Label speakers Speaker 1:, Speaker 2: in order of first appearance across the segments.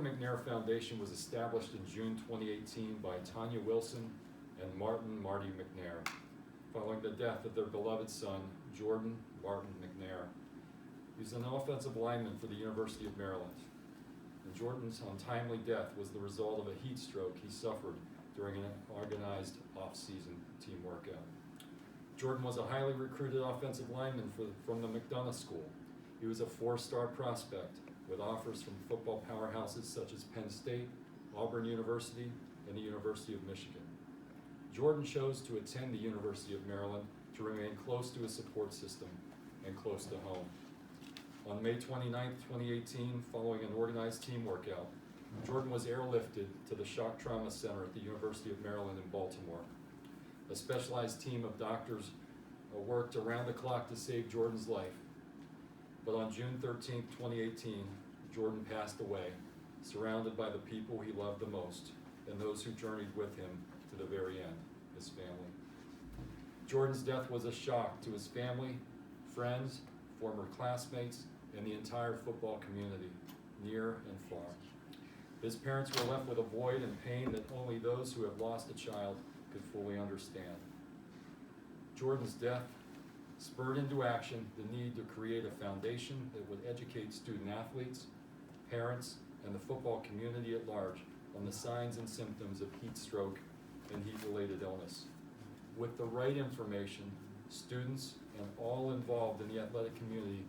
Speaker 1: McNair Foundation was established in June 2018 by Tanya Wilson and Marty McNair, following the death of their beloved son, Jordan Martin McNair. He's an offensive lineman for the University of Maryland. And Jordan's untimely death was the result of a heat stroke he suffered during an organized off-season team workout. Jordan was a highly recruited offensive lineman from the McDonough School. He was a four-star prospect with offers from football powerhouses such as Penn State, Auburn University, and the University of Michigan. Jordan chose to attend the University of Maryland to remain close to his support system and close to home. On May 29, 2018, following an organized team workout, Jordan was airlifted to the Shock Trauma Center at the University of Maryland in Baltimore. A specialized team of doctors worked around the clock to save Jordan's life. But on June 13, 2018, Jordan passed away, surrounded by the people he loved the most and those who journeyed with him to the very end, his family. Jordan's death was a shock to his family, friends, former classmates, and the entire football community, near and far. His parents were left with a void and pain that only those who have lost a child could fully understand. Jordan's death spurred into action the need to create a foundation that would educate student athletes, parents, and the football community at large on the signs and symptoms of heat stroke and heat-related illness. With the right information, students and all involved in the athletic community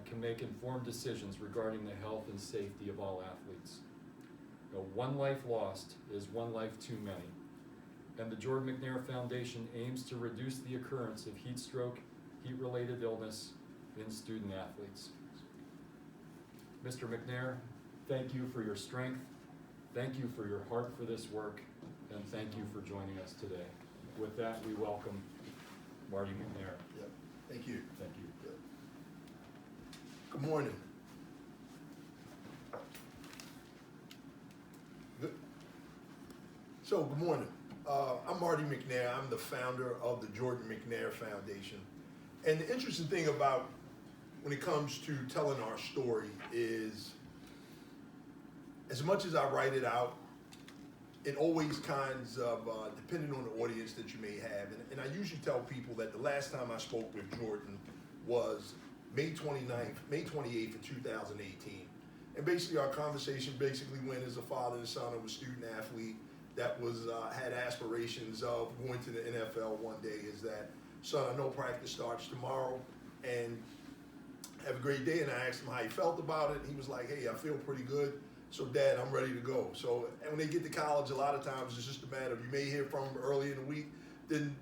Speaker 1: can make informed decisions regarding the health and safety of all athletes. One life lost is one life too many, and the Jordan McNair Foundation aims to reduce the occurrence of heat stroke, heat-related illness in student athletes. Mr. McNair, thank you for your strength, thank you for your heart for this work, and thank you for joining us today. With that, we welcome Marty McNair.
Speaker 2: Yep. Thank you.
Speaker 1: Thank you.
Speaker 2: Yep. Good morning. Good morning. I'm Marty McNair. I'm the founder of the Jordan McNair Foundation. And the interesting thing about when it comes to telling our story is, as much as I write it out, it always kinds of, depending on the audience that you may have, and I usually tell people that the last time I spoke with Jordan was May 28th of 2018. And basically our conversation went as a father and son of a student athlete that was had aspirations of going to the NFL one day, is that, son, I know practice starts tomorrow, and have a great day. And I asked him how he felt about it. He was like, hey, I feel pretty good. So, Dad, I'm ready to go. So, and when they get to college, a lot of times it's just a matter of, you may hear from them early in the week, then,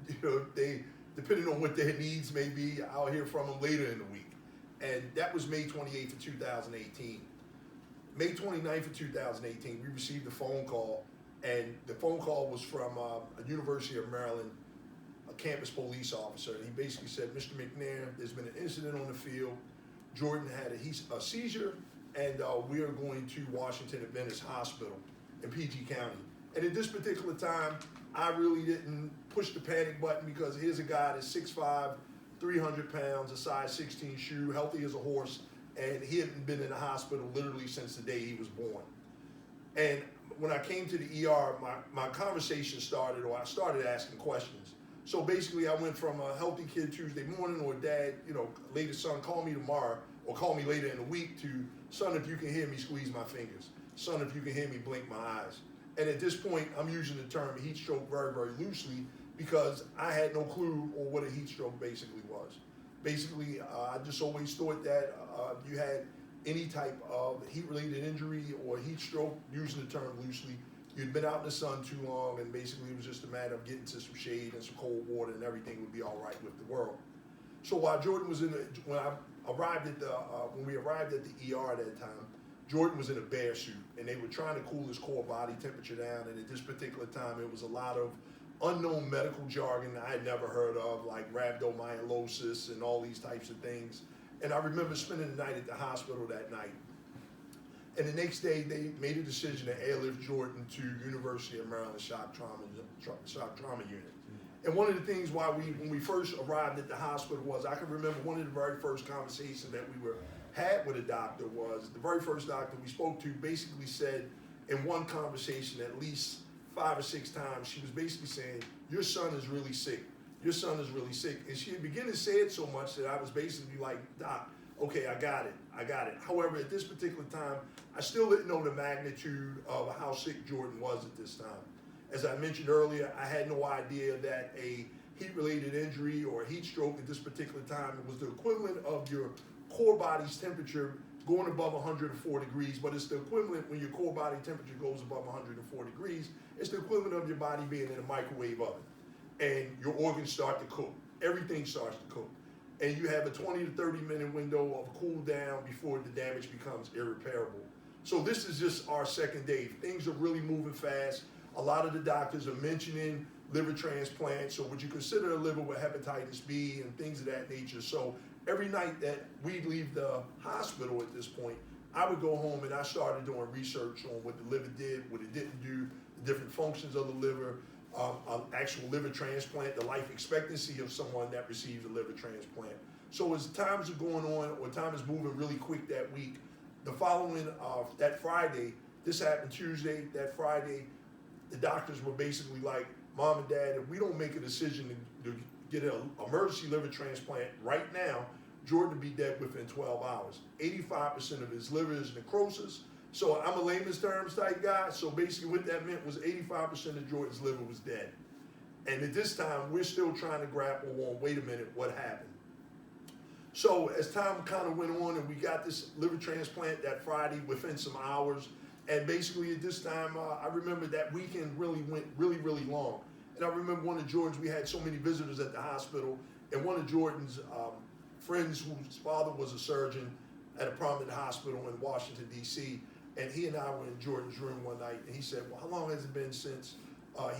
Speaker 2: they, depending on what their needs may be, I'll hear from them later in the week. And that was May 28th of 2018. May 29th of 2018, we received a phone call, and the phone call was from a University of Maryland, a campus police officer. And he basically said, Mr. McNair, there's been an incident on the field. Jordan had a seizure, and we are going to Washington Adventist Hospital in PG County. And at this particular time, I really didn't push the panic button, because here's a guy that's 6'5", 300 pounds, a size 16 shoe, healthy as a horse, and he hadn't been in the hospital literally since the day he was born. And when I came to the ER, my conversation started, or I started asking questions. So basically I went from a healthy kid Tuesday morning, or Dad, later, son, call me tomorrow, or call me later in the week, to, son, if you can hear me, squeeze my fingers. Son, if you can hear me, blink my eyes. And at this point, I'm using the term heat stroke very, very loosely, because I had no clue on what a heat stroke basically was. Basically, I just always thought that you had any type of heat-related injury or heat stroke, using the term loosely, you'd been out in the sun too long, and basically it was just a matter of getting to some shade and some cold water, and everything would be all right with the world. So while Jordan was when we arrived at the ER at that time, Jordan was in a bear suit, and they were trying to cool his core body temperature down. And at this particular time, it was a lot of unknown medical jargon that I had never heard of, like rhabdomyolysis and all these types of things. And I remember spending the night at the hospital that night. And the next day, they made a decision to airlift Jordan to University of Maryland Shock Trauma Unit. And one of the things when we first arrived at the hospital was, I can remember one of the very first conversations that we were had with a doctor was the very first doctor we spoke to basically said in one conversation at least 5 or 6 times, she was basically saying, your son is really sick. Your son is really sick. And she had begun to say it so much that I was basically like, Doc, okay, I got it. However, at this particular time, I still didn't know the magnitude of how sick Jordan was at this time. As I mentioned earlier, I had no idea that a heat-related injury or a heat stroke at this particular time was the equivalent of your core body's temperature going above 104 degrees, but it's the equivalent when your core body temperature goes above 104 degrees, it's the equivalent of your body being in a microwave oven. And your organs start to cook. Everything starts to cook. And you have a 20 to 30 minute window of cool down before the damage becomes irreparable. So this is just our second day. Things are really moving fast. A lot of the doctors are mentioning liver transplant, so would you consider a liver with hepatitis B and things of that nature. So every night that we leave the hospital at this point, I would go home and I started doing research on what the liver did, what it didn't do, the different functions of the liver, actual liver transplant, the life expectancy of someone that receives a liver transplant. So as times are going on, or time is moving really quick that week, the following, that Friday, this happened Tuesday, that Friday, the doctors were basically like, Mom and Dad, if we don't make a decision to get an emergency liver transplant right now, Jordan will be dead within 12 hours. 85% of his liver is necrosis. So I'm a layman's terms type guy. So basically what that meant was 85% of Jordan's liver was dead. And at this time, we're still trying to grapple on, wait a minute, what happened? So as time kind of went on and we got this liver transplant that Friday within some hours, and basically at this time, I remember that weekend really went really long. And I remember one of Jordan's, we had so many visitors at the hospital, and one of Jordan's friends whose father was a surgeon at a prominent hospital in Washington, D.C., and he and I were in Jordan's room one night, and he said, well, how long has it been since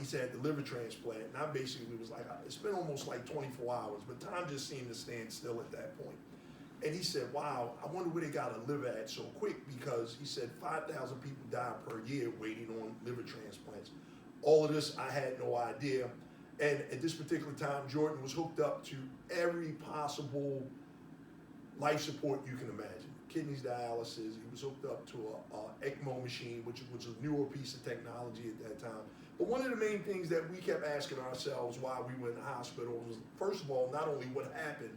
Speaker 2: he's had the liver transplant? And I basically was like, it's been almost like 24 hours, but time just seemed to stand still at that point. And he said, wow, I wonder where they got a liver at so quick, because he said 5,000 people die per year waiting on liver transplants. All of this, I had no idea. And at this particular time, Jordan was hooked up to every possible life support you can imagine. Kidneys dialysis, he was hooked up to a ECMO machine, which was a newer piece of technology at that time. But one of the main things that we kept asking ourselves while we were in the hospital was, first of all, not only what happened,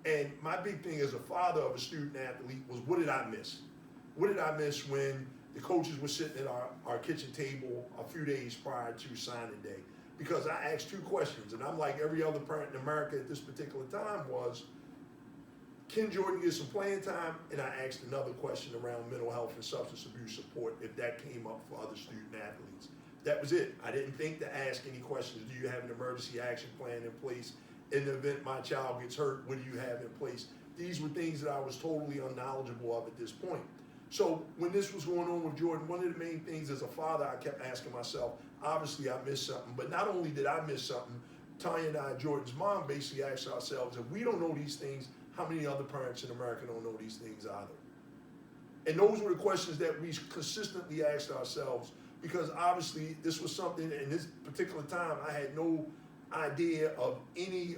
Speaker 2: and my big thing as a father of a student athlete was, what did I miss? What did I miss when the coaches were sitting at our kitchen table a few days prior to signing day? Because I asked 2 questions, and I'm like every other parent in America at this particular time was, can Jordan get some playing time? And I asked another question around mental health and substance abuse support if that came up for other student athletes. That was it. I didn't think to ask any questions. Do you have an emergency action plan in place? In the event my child gets hurt, what do you have in place? These were things that I was totally unknowledgeable of at this point. So when this was going on with Jordan, one of the main things as a father, I kept asking myself, obviously I missed something, but not only did I miss something, Tanya and I, Jordan's mom, basically asked ourselves, if we don't know these things, how many other parents in America don't know these things either? And those were the questions that we consistently asked ourselves, because obviously this was something, in this particular time, I had no idea of any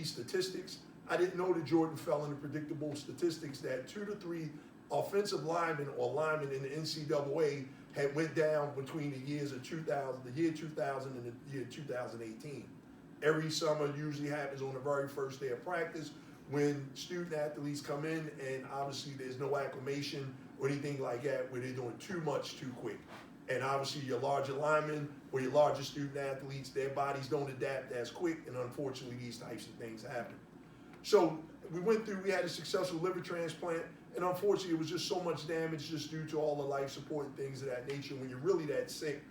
Speaker 2: statistics. I didn't know that Jordan fell into predictable statistics that 2 to 3 offensive linemen or linemen in the NCAA had went down between the years of 2000, the year 2000 and the year 2018. Every summer usually happens on the very first day of practice when student athletes come in, and obviously there's no acclimation or anything like that where they're doing too much too quick. And obviously your larger linemen or your larger student athletes, their bodies don't adapt as quick, and unfortunately these types of things happen. So we had a successful liver transplant, and unfortunately it was just so much damage just due to all the life support and things of that nature. When you're really that sick,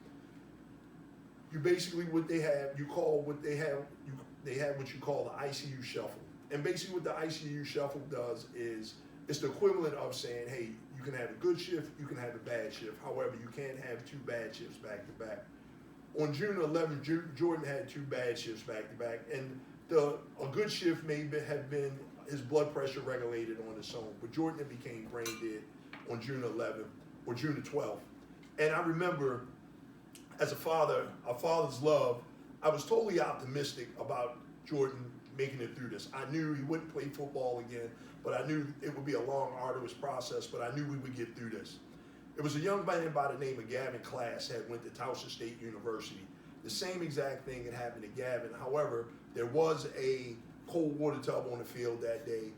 Speaker 2: you basically, they have what you call the ICU shuffle. And basically what the ICU shuffle does is, it's the equivalent of saying, hey, you can have a good shift, you can have a bad shift. However, you can't have 2 bad shifts back to back. On June 11th, Jordan had 2 bad shifts back to back, and a good shift may have been his blood pressure regulated on its own, but Jordan became brain dead on June 11th or June the 12th. And I remember, as a father, a father's love, I was totally optimistic about Jordan making it through this. I knew he wouldn't play football again, but I knew it would be a long, arduous process, but I knew we would get through this. It was a young man by the name of Gavin Class had went to Towson State University. The same exact thing had happened to Gavin. However, there was a cold water tub on the field that day.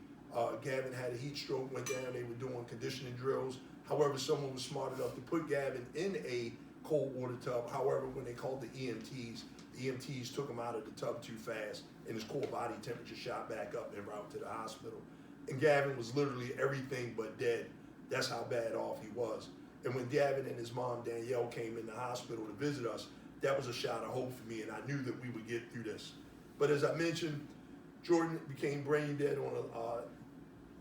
Speaker 2: Gavin had a heat stroke, went down, they were doing conditioning drills. However, someone was smart enough to put Gavin in a cold water tub. However, when they called the EMTs took him out of the tub too fast, and his core body temperature shot back up en route to the hospital. And Gavin was literally everything but dead. That's how bad off he was. And when Gavin and his mom, Danielle, came in the hospital to visit us, that was a shot of hope for me, and I knew that we would get through this. But as I mentioned, Jordan became brain dead on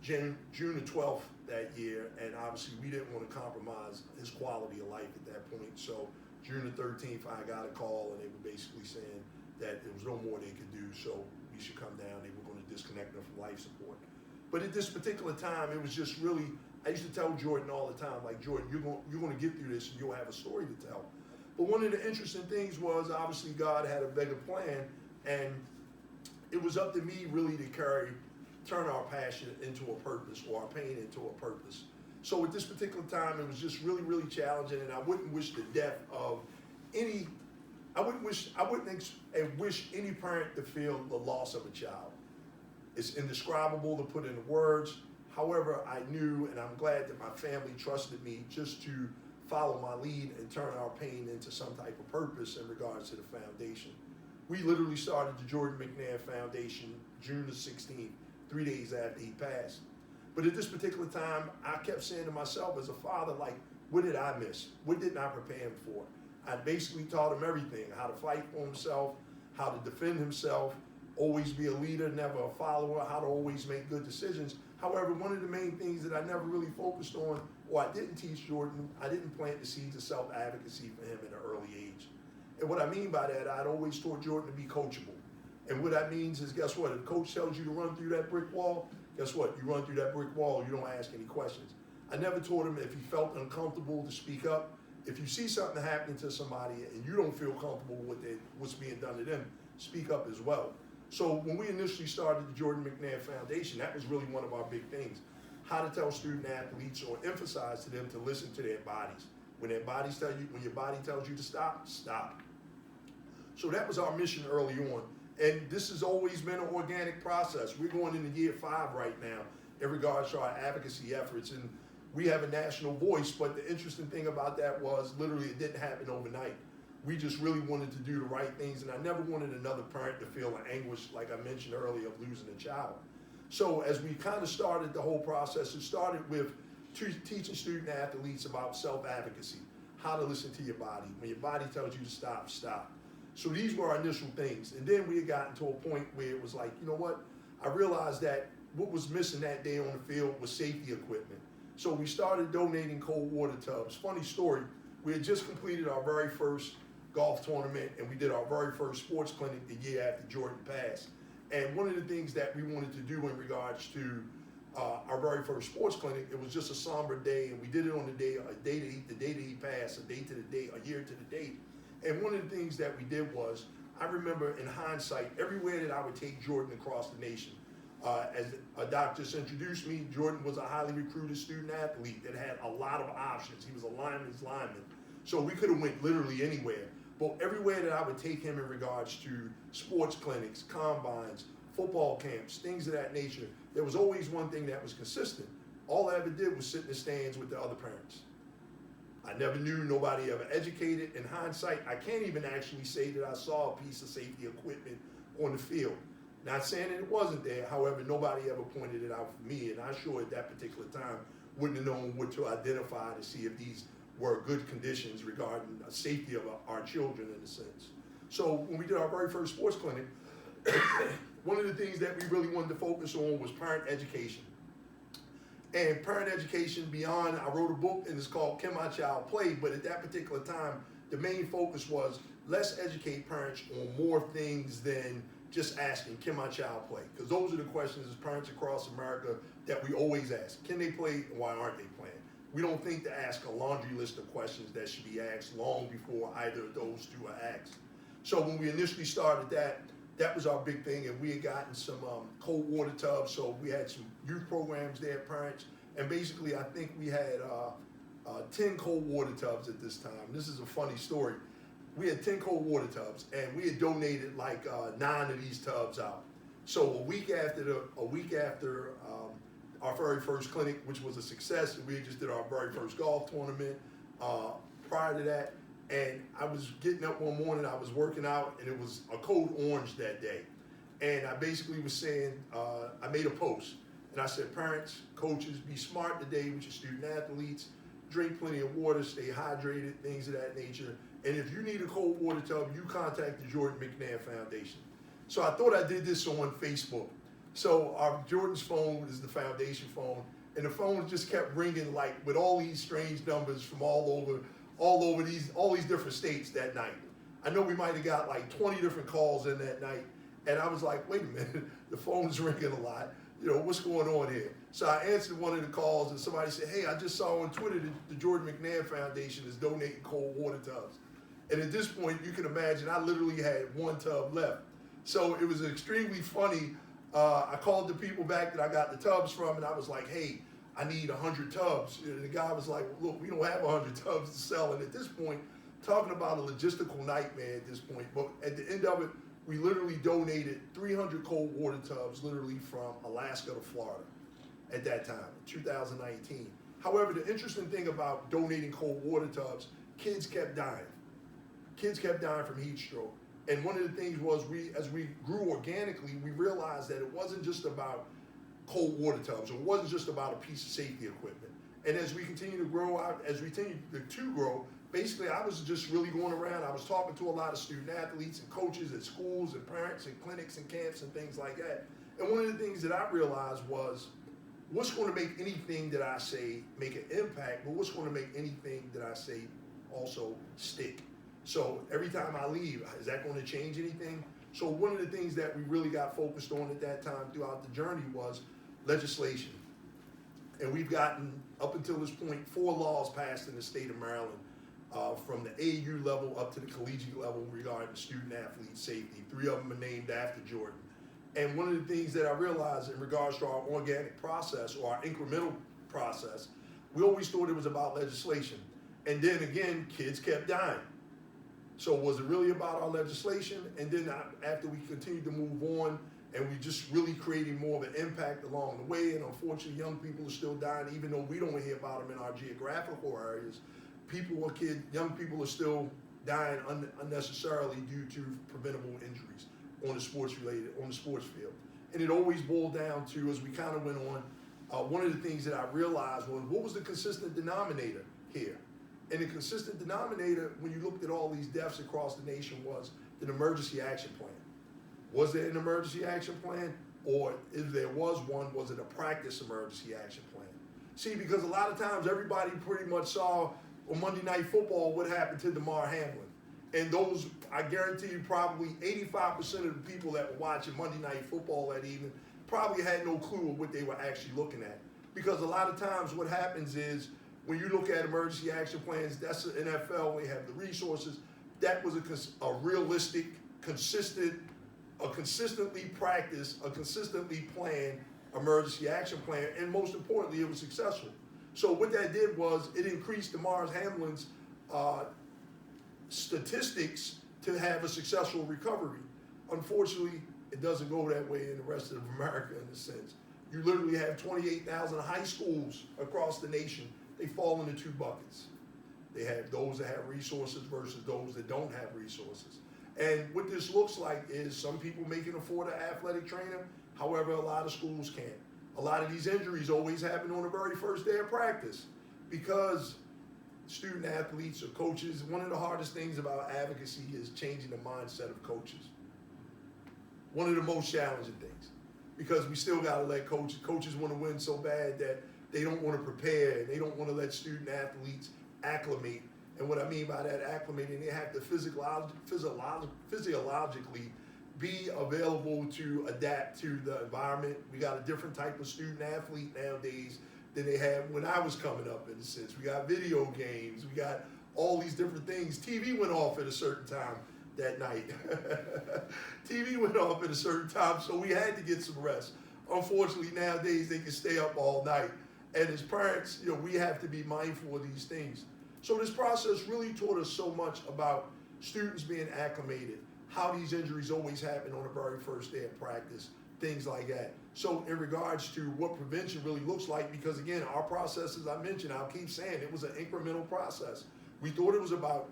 Speaker 2: June the 12th that year, and obviously we didn't want to compromise his quality of life at that point. So June the 13th, I got a call, and they were basically saying that there was no more they could do, so we should come down. They were going to disconnect him from life support. But at this particular time, it was just really, I used to tell Jordan all the time, like, Jordan, you're going to get through this, and you'll have a story to tell. But one of the interesting things was, obviously, God had a bigger plan, and it was up to me really to turn our passion into a purpose, or our pain into a purpose. So at this particular time, it was just really, really challenging, and I wouldn't wish the death of any, I wouldn't wish any parent to feel the loss of a child. It's indescribable to put into words. However, I knew, and I'm glad that my family trusted me just to follow my lead and turn our pain into some type of purpose in regards to the foundation. We literally started the Jordan McNair Foundation June the 16th, 3 days after he passed. But at this particular time, I kept saying to myself as a father, like, what did I miss? What didn't I prepare him for? I basically taught him everything, how to fight for himself, how to defend himself, always be a leader, never a follower, how to always make good decisions. However, one of the main things that I never really focused on, or I didn't teach Jordan, I didn't plant the seeds of self-advocacy for him at an early age. And what I mean by that, I'd always taught Jordan to be coachable. And what that means is, guess what? If coach tells you to run through that brick wall, guess what? You run through that brick wall, you don't ask any questions. I never taught him if he felt uncomfortable to speak up. If you see something happening to somebody and you don't feel comfortable with what's being done to them, speak up as well. So when we initially started the Jordan McNair Foundation, that was really one of our big things. How to tell student athletes or emphasize to them to listen to their bodies. When your body tells you to stop, stop. So that was our mission early on. And this has always been an organic process. We're going into year 5 right now in regards to our advocacy efforts. And we have a national voice, but the interesting thing about that was literally it didn't happen overnight. We just really wanted to do the right things, and I never wanted another parent to feel the anguish, like I mentioned earlier, of losing a child. So as we kind of started the whole process, it started with teaching student athletes about self-advocacy, how to listen to your body. When your body tells you to stop, stop. So these were our initial things. And then we had gotten to a point where it was like, you know what? I realized that what was missing that day on the field was safety equipment. So we started donating cold water tubs. Funny story, we had just completed our very first golf tournament, and we did our very first sports clinic the year after Jordan passed. And one of the things that we wanted to do in regards to our very first sports clinic, it was just a somber day, and we did it on the day that he passed, a date to the day, a year to the date. And one of the things that we did was, I remember in hindsight, everywhere that I would take Jordan across the nation, as a doc just introduced me, Jordan was a highly recruited student athlete that had a lot of options. He was a lineman's lineman. So we could have went literally anywhere. But everywhere that I would take him in regards to sports clinics, combines, football camps, things of that nature, there was always one thing that was consistent. All I ever did was sit in the stands with the other parents. I never knew, nobody ever educated. In hindsight, I can't even actually say that I saw a piece of safety equipment on the field. Not saying that it wasn't there, however, nobody ever pointed it out for me, and I sure at that particular time wouldn't have known what to identify to see if these were good conditions regarding the safety of our children in a sense. So when we did our very first sports clinic, one of the things that we really wanted to focus on was parent education. And parent education beyond, I wrote a book and it's called Can My Child Play? But at that particular time, the main focus was let's educate parents on more things than just asking, can my child play? Because those are the questions as parents across America that we always ask. Can they play and why aren't they playing? We don't think to ask a laundry list of questions that should be asked long before either of those two are asked. So when we initially started that, that was our big thing, and we had gotten some cold water tubs, so we had some youth programs there, parents, and basically I think we had 10 cold water tubs at this time. This is a funny story. We had 10 cold water tubs, and we had donated like 9 of these tubs out. So a week after our very first clinic, which was a success, we just did our very first golf tournament prior to that. And I was getting up one morning, I was working out, and it was a cold orange that day. And I basically was saying, I made a post, and I said, parents, coaches, be smart today with your student athletes, drink plenty of water, stay hydrated, things of that nature. And if you need a cold water tub, you contact the Jordan McNair Foundation. So I thought I did this on Facebook. So our Jordan's phone is the foundation phone, and the phone just kept ringing like with all these strange numbers from all over these different states that night. I know we might have got like 20 different calls in that night, and I was like, wait a minute, the phone's ringing a lot. You know, what's going on here? So I answered one of the calls, and somebody said, hey, I just saw on Twitter that the Jordan McNair Foundation is donating cold water tubs. And at this point, you can imagine I literally had 1 tub left. So it was extremely funny. I called the people back that I got the tubs from, and I was like, hey, I need 100 tubs. And the guy was like, look, we don't have 100 tubs to sell. And at this point, talking about a logistical nightmare at this point, but at the end of it, we literally donated 300 cold water tubs, literally from Alaska to Florida at that time, 2019. However, the interesting thing about donating cold water tubs, kids kept dying. Kids kept dying from heat stroke. And one of the things was as we grew organically, we realized that it wasn't just about cold water tubs. It wasn't just about a piece of safety equipment. And as we continue to grow out, basically I was just really going around. I was talking to a lot of student athletes and coaches at schools and parents and clinics and camps and things like that. And one of the things that I realized was, what's going to make anything that I say make an impact, but what's going to make anything that I say also stick? So every time I leave, is that going to change anything? So one of the things that we really got focused on at that time throughout the journey was legislation. And we've gotten, up until this point, 4 laws passed in the state of Maryland, from the AU level up to the collegiate level regarding student athlete safety. 3 of them are named after Jordan. And one of the things that I realized in regards to our organic process or our incremental process, we always thought it was about legislation. And then again, kids kept dying. So was it really about our legislation? And then after we continued to move on and we just really creating more of an impact along the way, and unfortunately young people are still dying, even though we don't hear about them in our geographical areas, young people are still dying unnecessarily due to preventable injuries on the sports field. And it always boiled down to, as we kind of went on, one of the things that I realized was, what was the consistent denominator here? And the consistent denominator, when you looked at all these deaths across the nation, was an emergency action plan. Was there an emergency action plan? Or if there was one, was it a practice emergency action plan? See, because a lot of times everybody pretty much saw on Monday Night Football what happened to Damar Hamlin. And those, I guarantee you, probably 85% of the people that were watching Monday Night Football that evening probably had no clue of what they were actually looking at. Because a lot of times what happens is, when you look at emergency action plans, that's the NFL, they have the resources. That was a realistic, consistently practiced, a consistently planned emergency action plan, and most importantly, it was successful. So what that did was it increased Damar Hamlin's statistics to have a successful recovery. Unfortunately, it doesn't go that way in the rest of America in a sense. You literally have 28,000 high schools across the nation. They fall into 2 buckets. They have those that have resources versus those that don't have resources. And what this looks like is some people may can afford an athletic trainer, however, a lot of schools can't. A lot of these injuries always happen on the very first day of practice because student athletes or coaches, one of the hardest things about advocacy is changing the mindset of coaches. One of the most challenging things, because we still got to let coaches want to win so bad that they don't want to prepare, and they don't want to let student athletes acclimate. And what I mean by that acclimating, they have to physiologically be available to adapt to the environment. We got a different type of student athlete nowadays than they had when I was coming up, in a sense. We got video games, we got all these different things. TV went off at a certain time. that night. TV went off at a certain time, so we had to get some rest. Unfortunately, nowadays they can stay up all night. And as parents, we have to be mindful of these things. So this process really taught us so much about students being acclimated, how these injuries always happen on the very first day of practice, things like that. So in regards to what prevention really looks like, because again, our process, as I mentioned, I'll keep saying, it was an incremental process. We thought it was about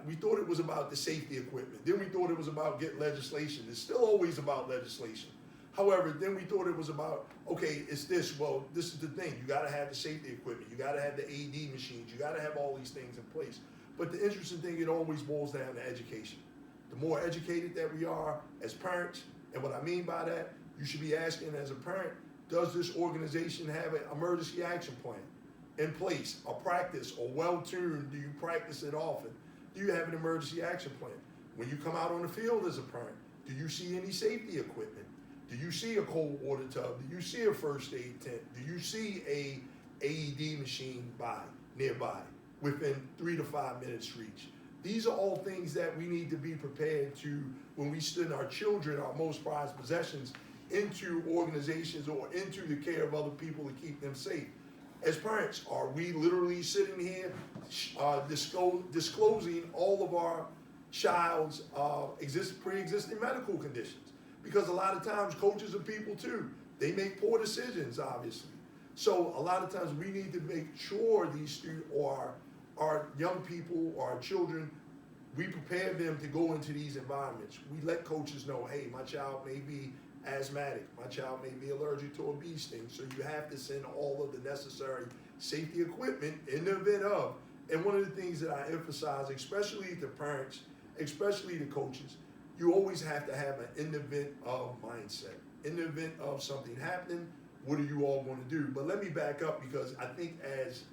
Speaker 2: we thought it was about the safety equipment. Then we thought it was about getting legislation. It's still always about legislation. However, then we thought it was about, okay, it's this. Well, this is the thing. You got to have the safety equipment. You got to have the AD machines. You got to have all these things in place. But the interesting thing, it always boils down to education. The more educated that we are as parents, and what I mean by that, you should be asking as a parent, does this organization have an emergency action plan in place, a practice, or well-tuned? Do you practice it often? Do you have an emergency action plan? When you come out on the field as a parent, do you see any safety equipment? Do you see a cold water tub? Do you see a first aid tent? Do you see a AED machine nearby within 3 to 5 minutes reach? These are all things that we need to be prepared to when we send our children, our most prized possessions, into organizations or into the care of other people to keep them safe. As parents, are we literally sitting here disclosing all of our child's pre-existing medical conditions? Because a lot of times coaches are people too. They make poor decisions, obviously. So a lot of times we need to make sure these students or our young people or our children, we prepare them to go into these environments. We let coaches know, hey, my child may be asthmatic, my child may be allergic to a bee sting, so you have to send all of the necessary safety equipment in the event of. And one of the things that I emphasize, especially to parents, especially to coaches, you always have to have an in the event of mindset. In the event of something happening, what are you all going to do? But let me back up, because I think as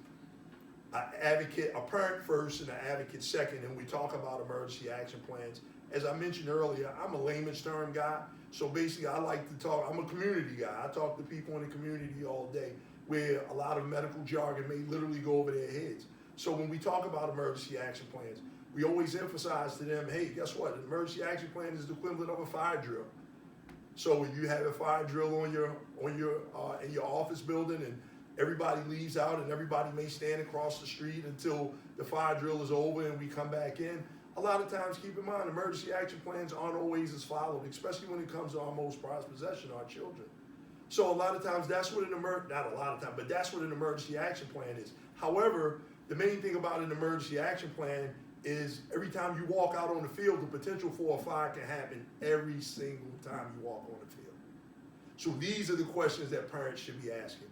Speaker 2: an advocate, a parent first and an advocate second, and we talk about emergency action plans. As I mentioned earlier, I'm a layman's term guy, so basically I like to talk, I'm a community guy. I talk to people in the community all day, where a lot of medical jargon may literally go over their heads. So when we talk about emergency action plans, we always emphasize to them, hey, guess what? An emergency action plan is the equivalent of a fire drill. So when you have a fire drill in your office building, and everybody leaves out and everybody may stand across the street until the fire drill is over and we come back in. A lot of times, keep in mind, emergency action plans aren't always as followed, especially when it comes to our most prized possession, our children. So a lot of times that's what that's what an emergency action plan is. However, the main thing about an emergency action plan is every time you walk out on the field, the potential for a fire can happen every single time you walk on the field. So these are the questions that parents should be asking.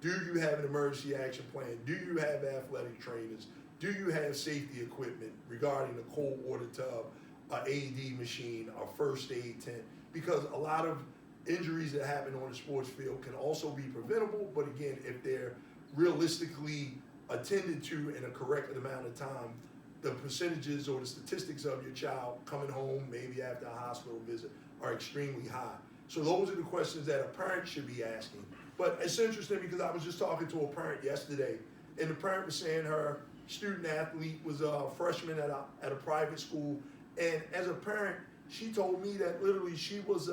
Speaker 2: Do you have an emergency action plan? Do you have athletic trainers? Do you have safety equipment regarding a cold water tub, an AED machine, a first aid tent? Because a lot of injuries that happen on the sports field can also be preventable, but again, if they're realistically attended to in a correct amount of time, the percentages or the statistics of your child coming home maybe after a hospital visit are extremely high. So those are the questions that a parent should be asking. But it's interesting because I was just talking to a parent yesterday, and the parent was saying her student athlete was a freshman at a private school, and as a parent, she told me that literally she was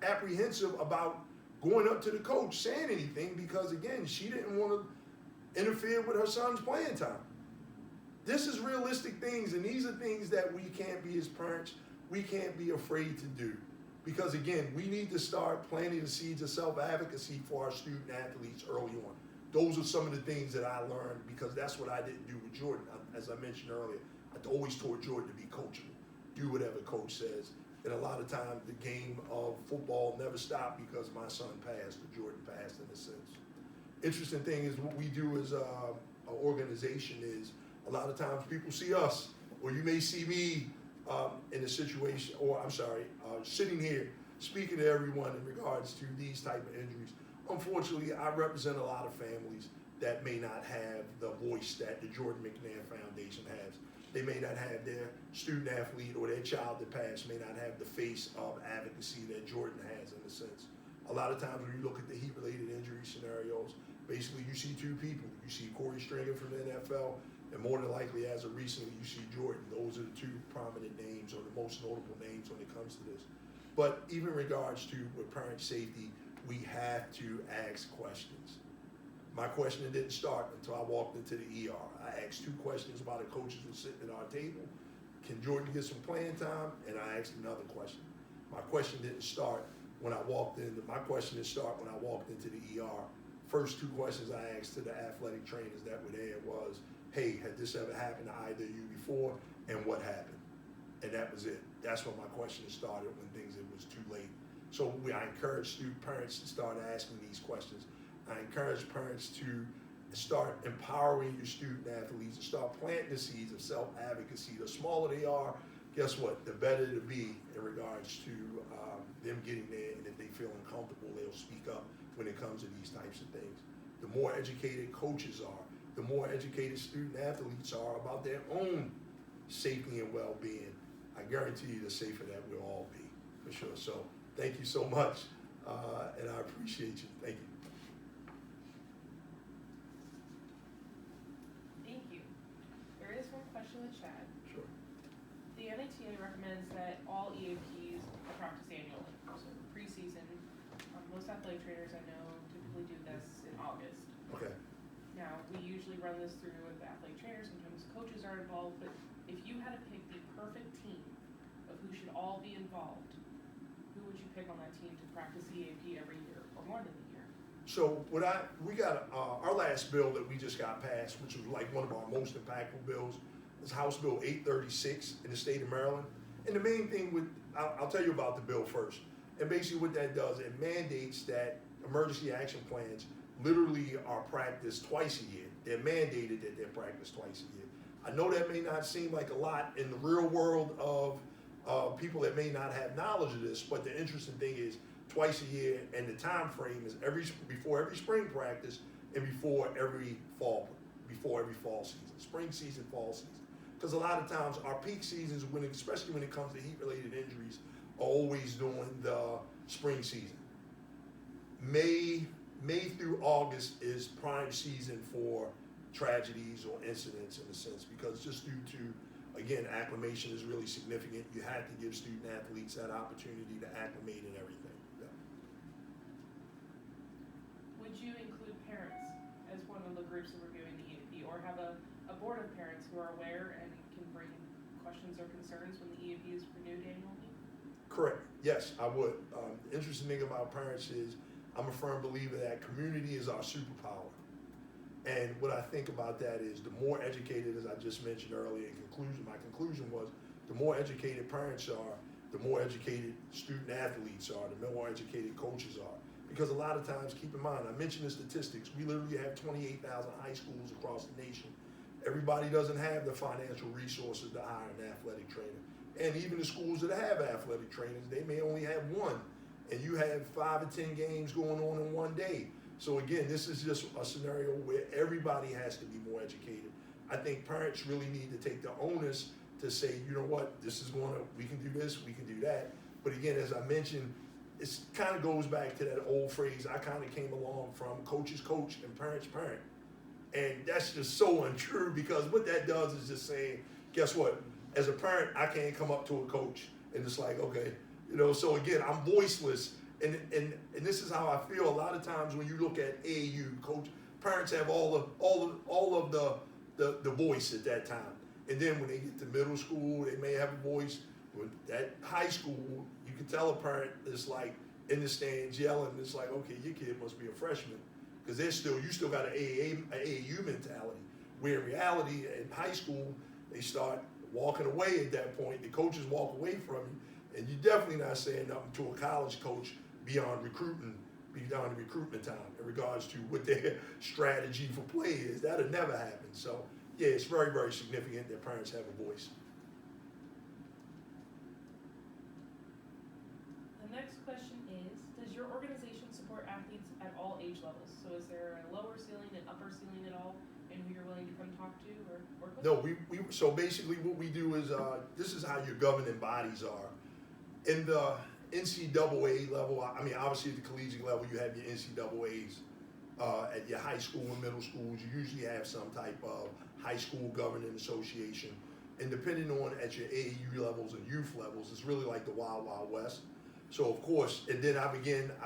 Speaker 2: apprehensive about going up to the coach saying anything because, again, she didn't want to interfere with her son's playing time. This is realistic things, and these are things that we can't be, as parents, we can't be afraid to do. Because again, we need to start planting the seeds of self-advocacy for our student athletes early on. Those are some of the things that I learned, because that's what I didn't do with Jordan. As I mentioned earlier, I always taught Jordan to be coachable. Do whatever coach says. And a lot of times the game of football never stopped because my son passed, or Jordan passed in a sense. Interesting thing is what we do as an organization is, a lot of times people see us, or you may see me in a situation, or I'm sorry, sitting here speaking to everyone in regards to these type of injuries. Unfortunately, I represent a lot of families that may not have the voice that the Jordan McNair Foundation has. They may not have their student athlete or their child that passed may not have the face of advocacy that Jordan has, in a sense. A lot of times when you look at the heat-related injury scenarios, basically you see two people. You see Corey Stringer from the NFL, And more than likely, as of recently, you see Jordan. Those are the two prominent names or the most notable names when it comes to this. But even in regards to with parent safety, we have to ask questions. My question didn't start until I walked into the ER. I asked 2 questions while the coaches were sitting at our table. Can Jordan get some playing time? And I asked another question. My question didn't start when I walked in. My question didn't start when I walked into the ER. First 2 questions I asked to the athletic trainers that were there was, hey, had this ever happened to either of you before? And what happened? And that was it. That's when my question started, when it was too late. So I encourage parents to start asking these questions. I encourage parents to start empowering your student athletes, to start planting the seeds of self-advocacy. The smaller they are, guess what? The better it'll be in regards to them getting there, and if they feel uncomfortable, they'll speak up when it comes to these types of things. The more educated coaches are, the more educated student athletes are about their own safety and well-being, I guarantee you the safer that we'll all be, for sure. So thank you so much, and I appreciate you. Thank you.
Speaker 3: Thank you. There is one question with Chad.
Speaker 2: Sure.
Speaker 3: The NATA recommends that all EAPs are practiced annually. So preseason, most athletic trainers I know typically do this in August.
Speaker 2: Okay.
Speaker 3: Now, we usually run this through with the athletic trainers, sometimes coaches are involved, but if you had to pick the perfect team of who should all be involved, who would you pick on that team to practice EAP every year or more than a year?
Speaker 2: So we got our last bill that we just got passed, which was like one of our most impactful bills, is House Bill 836 in the state of Maryland. And the main thing I'll tell you about the bill first. And basically what that does, it mandates that emergency action plans literally are practiced twice a year. They're mandated that they're practiced twice a year. I know that may not seem like a lot in the real world of people that may not have knowledge of this, but the interesting thing is twice a year, and the time frame is before every spring practice and before every fall season, spring season, fall season. Because a lot of times our peak seasons, especially when it comes to heat-related injuries, are always during the spring season. May through August is prime season for tragedies or incidents in a sense, because just due to, again, acclimation is really significant. You have to give student athletes that opportunity to acclimate and everything. Yeah.
Speaker 3: Would you include parents as one of the groups that reviewing the EAP, or have a board of parents who are aware and can bring questions or concerns when the EAP is renewed annually?
Speaker 2: Correct. Yes, I would. The interesting thing about parents is I'm a firm believer that community is our superpower. And what I think about that is the more educated, as I just mentioned earlier, my conclusion was the more educated parents are, the more educated student athletes are, the more educated coaches are. Because a lot of times, keep in mind, I mentioned the statistics, we literally have 28,000 high schools across the nation. Everybody doesn't have the financial resources to hire an athletic trainer. And even the schools that have athletic trainers, they may only have one. And you have 5 or 10 games going on in one day. So again, this is just a scenario where everybody has to be more educated. I think parents really need to take the onus to say, you know what, we can do this, we can do that. But again, as I mentioned, it kind of goes back to that old phrase I kind of came along from: coaches coach and parents parent. And that's just so untrue, because what that does is just saying, guess what? As a parent, I can't come up to a coach and it's like, okay, so again, I'm voiceless. And this is how I feel a lot of times when you look at AAU, parents have all of the voice at that time. And then when they get to middle school, they may have a voice. With that high school, you can tell a parent is like in the stands yelling. It's like, okay, your kid must be a freshman, because you still got an AAU mentality. Where in reality, in high school, they start walking away at that point. The coaches walk away from you, and you're definitely not saying nothing to a college coach beyond the recruitment time in regards to what their strategy for play is. That'll never happen. So yeah, it's very, very significant that parents have a voice.
Speaker 3: The next question is, does your organization support athletes at all age levels? So is there a lower ceiling and upper ceiling at all, and who you're willing to come talk to or work with?
Speaker 2: No, so basically what we do is, this is how your governing bodies are. In the NCAA level, I mean, obviously at the collegiate level, you have your NCAAs. At your high school and middle schools, you usually have some type of high school governing association. And depending on at your AAU levels and youth levels, it's really like the Wild Wild West. So of course, and then I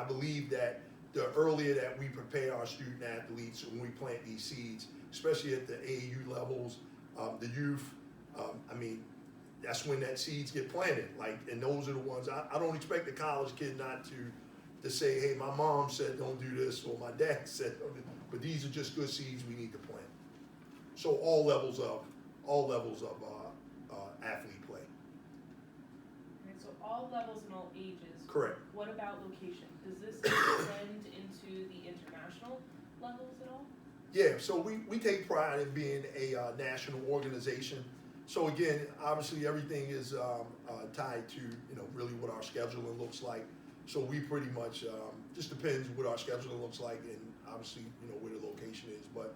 Speaker 2: believe that the earlier that we prepare our student athletes when we plant these seeds, especially at the AAU levels, the youth, that's when that seeds get planted. And those are the ones, I don't expect the college kid not to say, hey, my mom said don't do this, or my dad said, but these are just good seeds we need to plant. So all levels of athlete play.
Speaker 3: Okay, so all levels and all ages.
Speaker 2: Correct.
Speaker 3: What about location? Does this extend into the international levels at all?
Speaker 2: Yeah, so we take pride in being a national organization. So again, obviously everything is tied to really what our scheduling looks like. So we pretty much just depends what our scheduling looks like, and obviously where the location is. But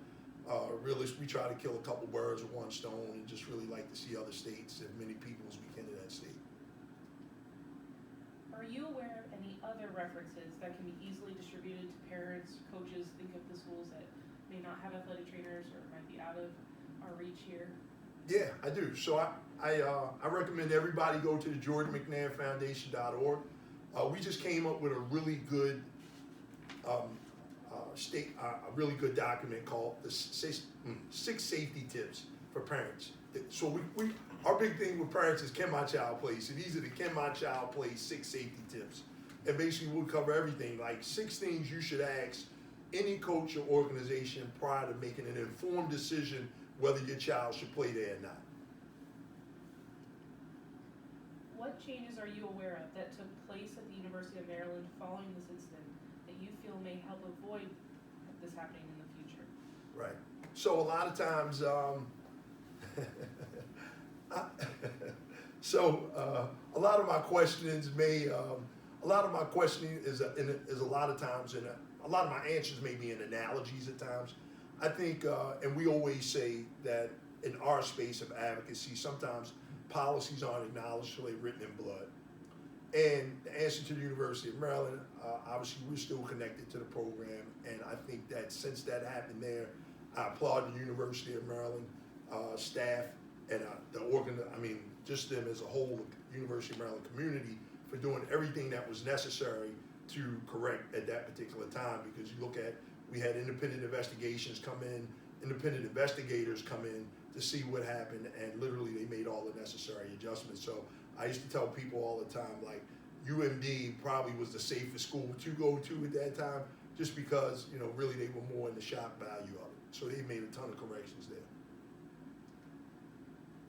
Speaker 2: really, we try to kill a couple birds with one stone, and just really like to see other states and many people as we can in that state.
Speaker 3: Are you aware of any other references that can be easily distributed to parents, coaches? Think of the schools that may not have athletic trainers or might be out of our reach here.
Speaker 2: Yeah, I do. So I recommend everybody go to the JordanMcNairFoundation.org. We just came up with a really good a really good document called the six safety tips for parents. So our big thing with parents is can my child play? So these are the can my child play 6 safety tips. And basically we'll cover everything, like 6 things you should ask any coach or organization prior to making an informed decision whether your child should play there or not.
Speaker 3: What changes are you aware of that took place at the University of Maryland following this incident that you feel may help avoid this happening in the future?
Speaker 2: Right. So a lot of times, a lot of my questionings a lot of my questioning is a lot of times, and a lot of my answers may be in analogies at times. I think, and we always say that in our space of advocacy, sometimes policies aren't acknowledged till they're written in blood. And the answer to the University of Maryland, obviously we're still connected to the program, and I think that since that happened there, I applaud the University of Maryland staff and just them as a whole, the University of Maryland community, for doing everything that was necessary to correct at that particular time. Because you look at, we had independent investigations come in, independent investigators come in to see what happened, and literally they made all the necessary adjustments. So I used to tell people all the time, like, UMD probably was the safest school to go to at that time, just because, really they were more in the shock value of it. So they made a ton of corrections there.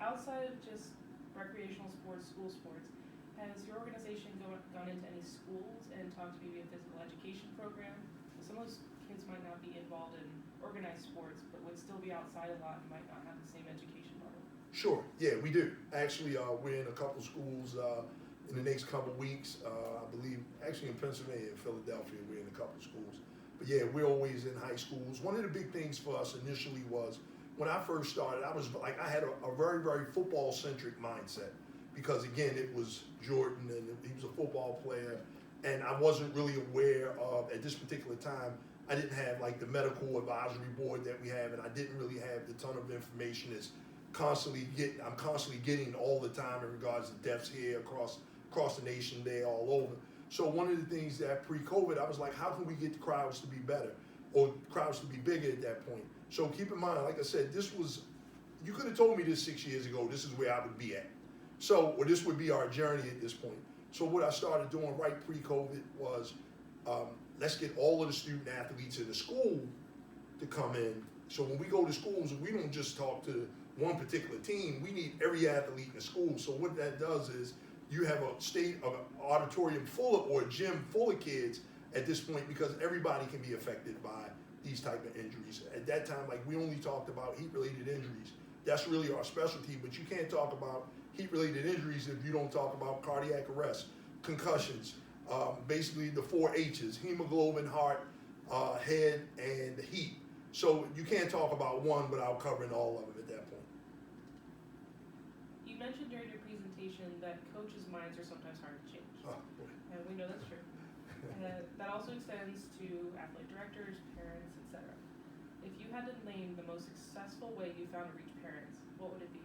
Speaker 3: Outside of just recreational sports, school sports, has your organization gone into any schools and talked maybe a physical education program? Some of those kids might not be involved in organized sports, but would still be outside a lot and might not have the same education level.
Speaker 2: Sure, yeah, we do. Actually, we're in a couple schools in the next couple weeks. I believe, actually in Pennsylvania and Philadelphia, we're in a couple schools. But yeah, we're always in high schools. One of the big things for us initially was, when I first started, I had a very, very football-centric mindset. Because again, it was Jordan and he was a football player, and I wasn't really aware of, at this particular time, I didn't have like the medical advisory board that we have, and I didn't really have the ton of information that's I'm constantly getting all the time in regards to deaths here across the nation, there, all over. So one of the things that pre-COVID, I was like, how can we get the crowds to be better or crowds to be bigger at that point? So keep in mind, like I said, you could have told me this 6 years ago, this is where I would be at. So, or this would be our journey at this point. So what I started doing right pre-COVID was, let's get all of the student athletes in the school to come in. So when we go to schools, we don't just talk to one particular team, we need every athlete in the school. So what that does is, you have a state of an auditorium or a gym full of kids at this point, because everybody can be affected by these type of injuries. At that time, like, we only talked about heat-related injuries. That's really our specialty, but you can't talk about heat-related injuries if you don't talk about cardiac arrest, concussions, basically the 4 H's, hemoglobin, heart, head, and heat. So you can't talk about one without covering all of them at that point.
Speaker 3: You mentioned during your presentation that coaches' minds are sometimes hard to change.
Speaker 2: Oh, boy.
Speaker 3: And we know that's true. That also extends to athletic directors, parents, etc. If you had to name the most successful way you found to reach parents, what would it be?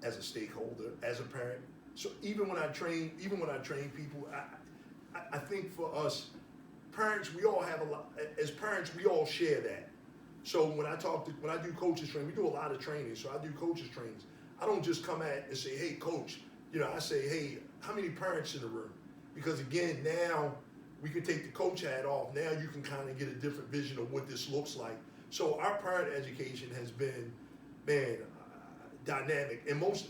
Speaker 2: As a stakeholder, as a parent. So even when I train people, I think for us, parents, we all have a lot, as parents, we all share that. So when I do coaches training, we do a lot of training, so I do coaches trainings. I don't just come at and say, hey coach, I say, hey, how many parents in the room? Because again, now we can take the coach hat off. Now you can kind of get a different vision of what this looks like. So our parent education has been, dynamic, and most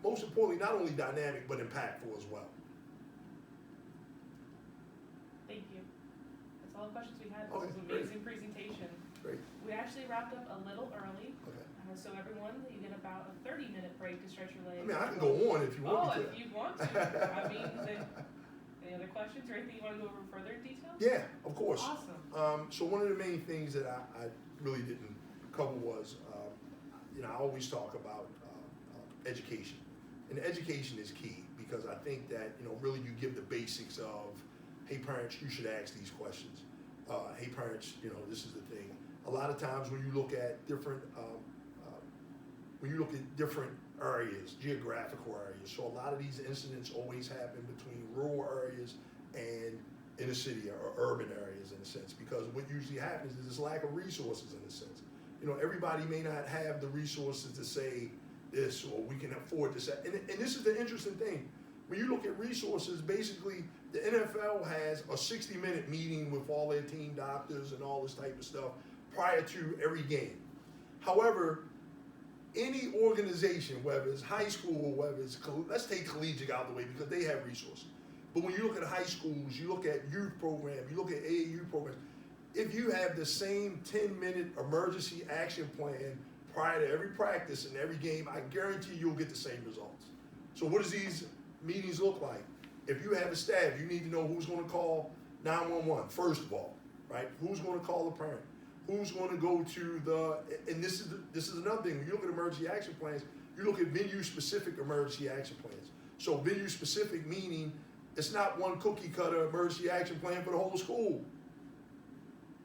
Speaker 2: importantly, not only dynamic, but impactful as well.
Speaker 3: Thank you. That's all the questions we had.
Speaker 2: Okay,
Speaker 3: This was an
Speaker 2: great.
Speaker 3: amazing presentation.
Speaker 2: Great.
Speaker 3: We actually wrapped up a little early.
Speaker 2: Okay.
Speaker 3: So everyone, you get about a 30-minute break to stretch your legs.
Speaker 2: I mean, I can go on if you want me to.
Speaker 3: If you want to. I mean, any other questions or anything you want to go over further in detail?
Speaker 2: Yeah, of course.
Speaker 3: Awesome.
Speaker 2: So one of the main things that I really didn't cover was, I always talk about education. And education is key because I think that, really you give the basics of, hey parents, you should ask these questions. Hey parents, this is the thing. A lot of times when you look at different areas, geographical areas, so a lot of these incidents always happen between rural areas and inner city or urban areas in a sense, because what usually happens is this lack of resources in a sense. Everybody may not have the resources to say this, or we can afford this. And this is the interesting thing. When you look at resources, basically the NFL has a 60-minute meeting with all their team doctors and all this type of stuff prior to every game. However, any organization, whether it's high school, whether it's, let's take collegiate out of the way because they have resources. But when you look at high schools, you look at youth programs, you look at AAU programs, if you have the same 10-minute emergency action plan prior to every practice and every game, I guarantee you'll get the same results. So what does these meetings look like? If you have a staff, you need to know who's going to call 911, first of all, right? Who's going to call the parent? Who's going to go to and this is another thing, when you look at emergency action plans, you look at venue-specific emergency action plans. So venue-specific meaning it's not one cookie-cutter emergency action plan for the whole school.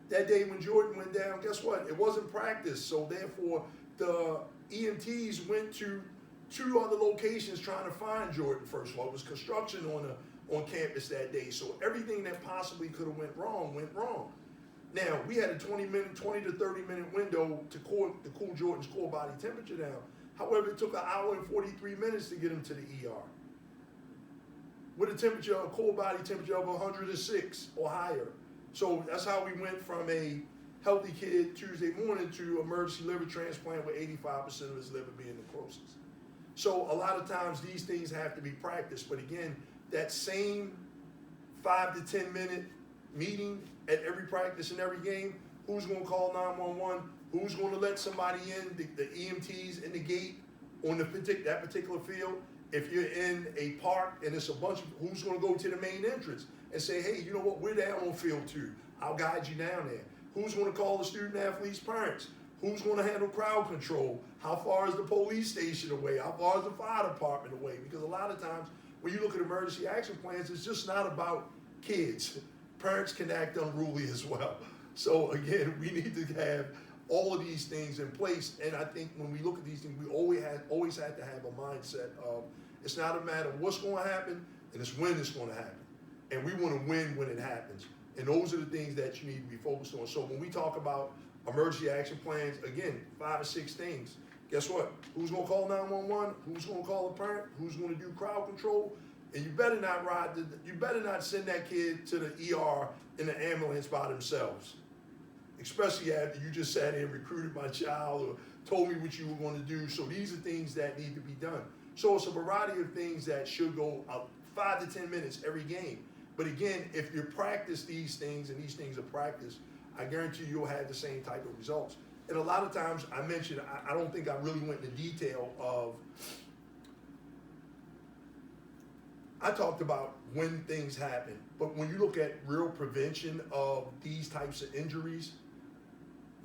Speaker 2: That day when Jordan went down, guess what? It wasn't practice, so therefore the EMTs went to 2 other locations trying to find Jordan first of all. It was construction on campus that day, so everything that possibly could have went wrong. Now, we had a 20 to 30 minute window to cool Jordan's core body temperature down. However, it took 1 hour and 43 minutes to get him to the ER. With a core body temperature of 106 or higher. So that's how we went from a healthy kid Tuesday morning to emergency liver transplant with 85% of his liver being necrosis. So a lot of times these things have to be practiced, but again, that same 5 to 10 minute meeting at every practice and every game, who's going to call 911, who's going to let somebody in, the EMTs in the gate on that particular field. If you're in a park and it's a bunch of, who's going to go to the main entrance and say, hey, you know what, we're down on field 2. I'll guide you down there. Who's going to call the student athletes' parents? Who's going to handle crowd control? How far is the police station away? How far is the fire department away? Because a lot of times when you look at emergency action plans, it's just not about kids. Parents can act unruly as well. So again, we need to have all of these things in place. And I think when we look at these things, we always have to have a mindset of it's not a matter of what's going to happen, and it's when it's going to happen. And we want to win when it happens. And those are the things that you need to be focused on. So when we talk about emergency action plans, again, 5 or 6 things. Guess what? Who's going to call 911? Who's going to call a parent? Who's going to do crowd control? And you better not send that kid to the ER in the ambulance by themselves. Especially after you just sat in and recruited my child or told me what you were going to do. So these are things that need to be done. So it's a variety of things that should go 5 to 10 minutes every game. But again, if you practice these things and these things are practiced, I guarantee you'll have the same type of results. And a lot of times I mentioned, I don't think I really went into detail of, I talked about when things happen, but when you look at real prevention of these types of injuries,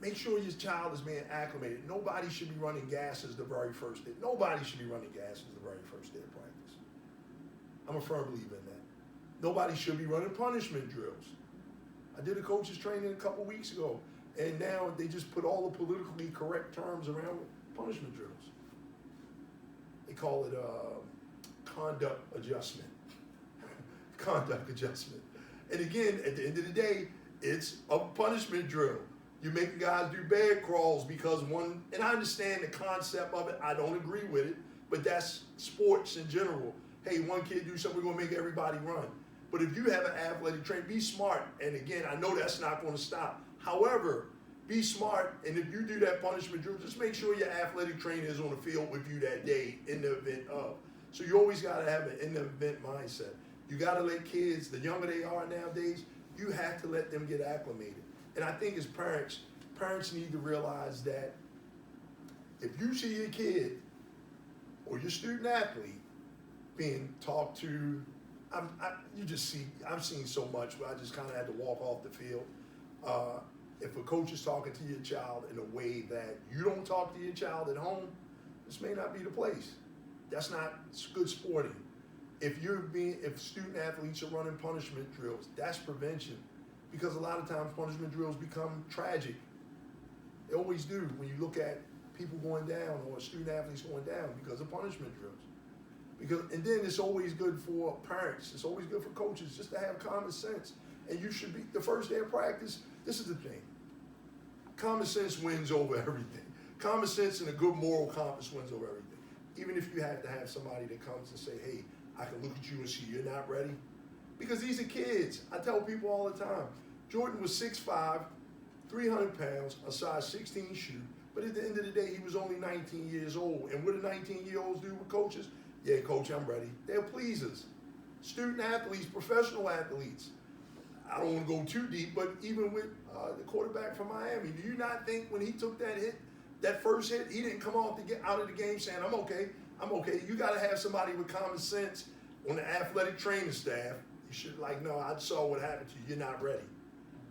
Speaker 2: make sure your child is being acclimated. Nobody should be running gases the very first day. Nobody should be running gases the very first day of practice. I'm a firm believer in that. Nobody should be running punishment drills. I did a coach's training a couple weeks ago, and now they just put all the politically correct terms around punishment drills. They call it conduct adjustment. Conduct adjustment. And again, at the end of the day, it's a punishment drill. You're making guys do bed crawls because one, and I understand the concept of it, I don't agree with it, but that's sports in general. Hey, one kid do something, we're gonna make everybody run. But if you have an athletic trainer, be smart. And again, I know that's not gonna stop. However, be smart, and if you do that punishment drill, just make sure your athletic trainer is on the field with you that day in the event of. So you always gotta have an in the event mindset. You gotta let kids, the younger they are nowadays, you have to let them get acclimated. And I think as parents need to realize that if you see your kid or your student athlete being talked to, I've seen so much where I just kind of had to walk off the field. If a coach is talking to your child in a way that you don't talk to your child at home, this may not be the place. That's not good sporting. If student athletes are running punishment drills, that's prevention. Because a lot of times punishment drills become tragic. They always do when you look at people going down or student athletes going down because of punishment drills. And then it's always good for parents, it's always good for coaches just to have common sense. And you should be, the first day of practice, this is the thing. Common sense wins over everything. Common sense and a good moral compass wins over everything. Even if you have to have somebody that comes and say, hey, I can look at you and see you're not ready. Because these are kids. I tell people all the time, Jordan was 6'5", 300 pounds, a size 16 shoe, but at the end of the day, he was only 19 years old. And what do 19-year-olds do with coaches? Yeah, coach, I'm ready. They're pleasers. Student athletes, professional athletes. I don't want to go too deep, but even with the quarterback from Miami, do you not think when he took that hit, that first hit, he didn't come out of the game saying, I'm okay. You got to have somebody with common sense on the athletic training staff. You should no, I saw what happened to you. You're not ready.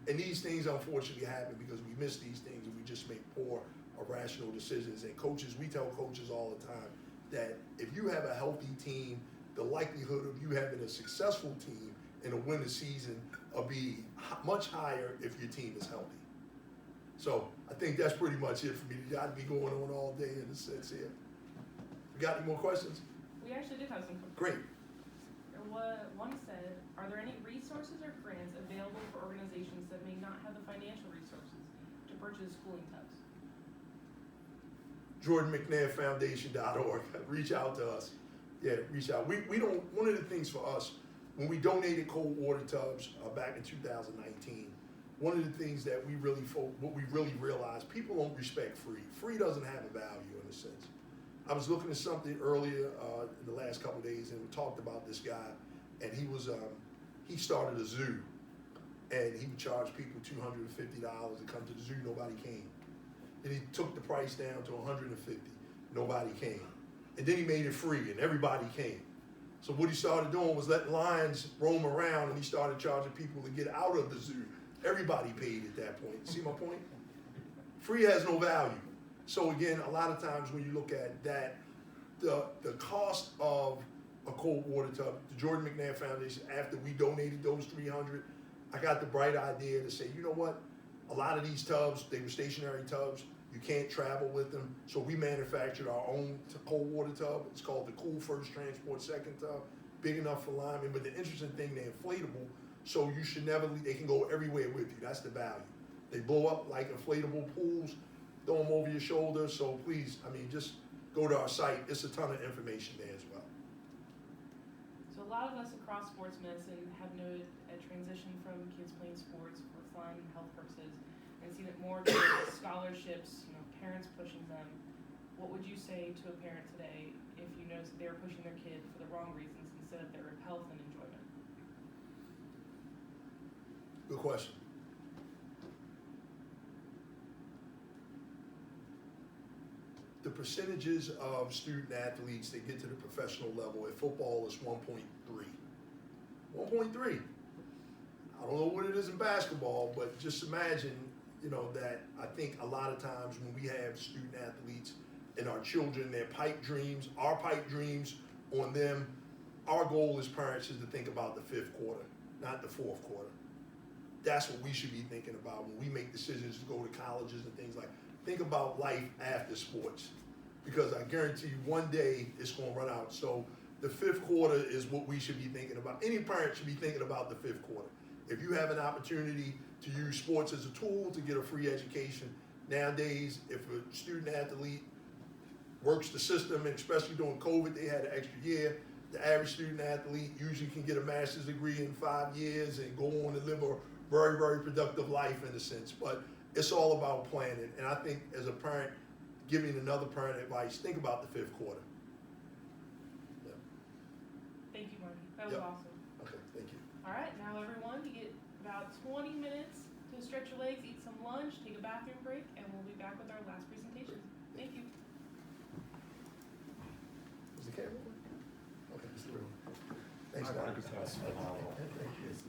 Speaker 2: And these things unfortunately happen because we miss these things and we just make poor, irrational decisions. And coaches, we tell coaches all the time that if you have a healthy team, the likelihood of you having a successful team and a winning season will be much higher if your team is healthy. So I think that's pretty much it for me. I'd be going on all day in a sense here. You got any more questions?
Speaker 3: We actually did have some.
Speaker 2: Great.
Speaker 3: One said, are there any resources or grants available for organizations that may not have the financial resources to purchase cooling tubs?
Speaker 2: JordanMcNairFoundation.org. Reach out to us. Yeah, reach out. We don't, one of the things for us, when we donated cold water tubs back in 2019, one of the things that we really realized, people don't respect free. Free doesn't have a value in a sense. I was looking at something earlier in the last couple of days, and we talked about this guy, and he started a zoo, and he would charge people $250 to come to the zoo. Nobody came. Then he took the price down to $150. Nobody came. And then he made it free, and everybody came. So what he started doing was letting lions roam around, and he started charging people to get out of the zoo. Everybody paid at that point. See my point? Free has no value. So again, a lot of times when you look at that, the cost of a cold water tub, the Jordan McNair Foundation, after we donated those 300, I got the bright idea to say, you know what? A lot of these tubs, they were stationary tubs. You can't travel with them. So we manufactured our own cold water tub. It's called the Cool First Transport Second Tub. Big enough for linemen. But the interesting thing, they're inflatable. So you should never, they can go everywhere with you. That's the value. They blow up like inflatable pools. Throw them over your shoulder. So please, just go to our site. It's a ton of information there as well.
Speaker 3: So a lot of us across sports medicine have noted a transition from kids playing sports for fun and health purposes and seen it more towards scholarships, parents pushing them. What would you say to a parent today if you noticed that they were pushing their kid for the wrong reasons instead of their health and enjoyment?
Speaker 2: Good question. The percentages of student athletes that get to the professional level at football is 1.3. 1.3. I don't know what it is in basketball, but just imagine, you know, that I think a lot of times when we have student athletes and our children, their pipe dreams, our pipe dreams on them, our goal as parents is to think about the fifth quarter, not the fourth quarter. That's what we should be thinking about when we make decisions to go to colleges and things like. Think about life after sports, because I guarantee you one day it's going to run out. So the fifth quarter is what we should be thinking about. Any parent should be thinking about the fifth quarter. If you have an opportunity to use sports as a tool to get a free education, nowadays, if a student athlete works the system, and especially during COVID, they had an extra year. The average student athlete usually can get a master's degree in 5 years and go on to live a very, very productive life in a sense. But it's all about planning. And I think as a parent, giving another parent advice, think about the fifth quarter. Yeah.
Speaker 3: Thank you, Marty. That was
Speaker 2: Yep.
Speaker 3: awesome.
Speaker 2: Okay, thank you.
Speaker 3: All right, now everyone, you get about 20 minutes to stretch your legs, eat some lunch, take a bathroom break, and we'll be back with our last presentation. Thank you.
Speaker 2: Is the camera on? Okay. Thanks,
Speaker 1: I
Speaker 2: guys.
Speaker 1: think that's phenomenal.
Speaker 2: Thank you.